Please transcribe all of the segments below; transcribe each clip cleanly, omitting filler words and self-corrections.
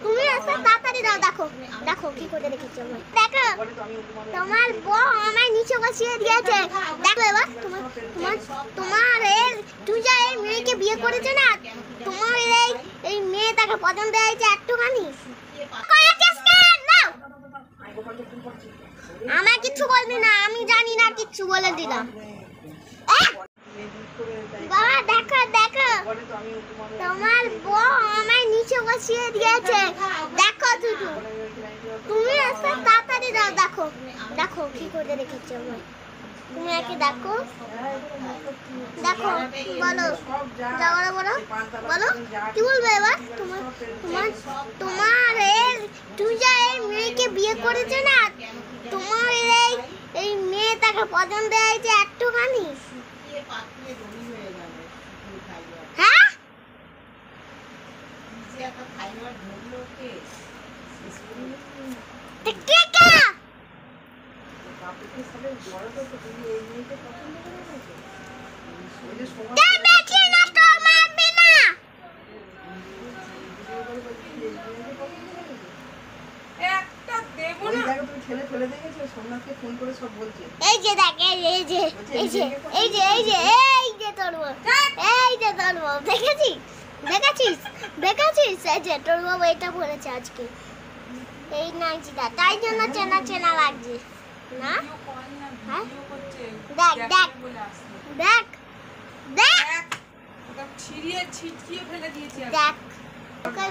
তুমি এসে তাড়াতাড়ি দাও। দেখো দেখো কি করে রেখেছো। দেখো তোমার বউ আমায় নিচে বসিয়ে দিয়েছে। দেখো এবার তোমার তোমার তোমার তুই যা এই মেয়েকে বিয়ে করেছে না, তোমার এই মেয়েটাকে পছন্দ হয়েছে একটুখানি। আমার কিচ্ছু বলবি না, আমি জানি না কিচ্ছু, বলে দিলাম। বাবা দেখো দেখো তোমার বউ আমায় নিচে বসিয়ে দিয়েছে। দেখো শুধু তুমি এসে তাড়াতাড়ি দাও। দেখো দেখো কি করে রেখেছো আমায়। তুমি একে দেখো দেখো বলো, যাওয়ার বলো বলো কি বলবে এবার। তোমার তোমার তোমার তুই যা এই মেয়েকে বিয়ে করেছে না, তোমার এই মেয়েটাকে পছন্দ হয়েছে একটুখানি। হ্যাঁ এই যে দেখ এই যে এই যে এই যে এই যে এই যে তোর বউ, এই যে তোর বউ, দেখেছিস দেখেছিস দেখেছিস, এই যে তোর বউ এটা পড়েছে আজকে এই নাইটিটা, তাই জন্য চেনা চেনা লাগছে না। হ্যাঁ দেখ দেখ দেখ দেখ ছিড়িয়ে ছিটকিয়ে ফেলে দিয়েছি দেখ ওকে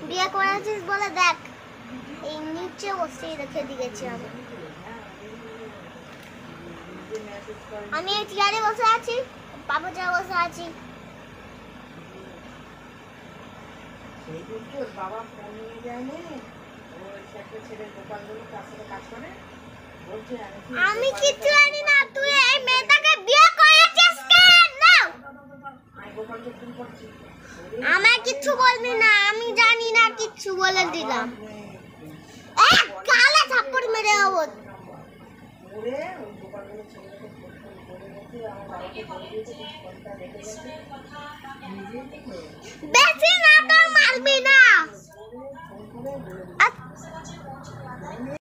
বিয়ে করেছিস বলে দেখ এই নিচে বসে রেখে দিয়েছি। আমি এই চেয়ারে বসে আছি, বাবু চেয়ারে বসে আছি। আমি কিচ্ছু জানি না, তুই এই মেয়েটাকে বিয়ে করেছিস কেন? আমার কিচ্ছু বলবি না, আমি জানি না কিচ্ছু, বলে দিলাম। গালে থাপ্পড় মেরে দেবো। বেশি নাটক মারবি না।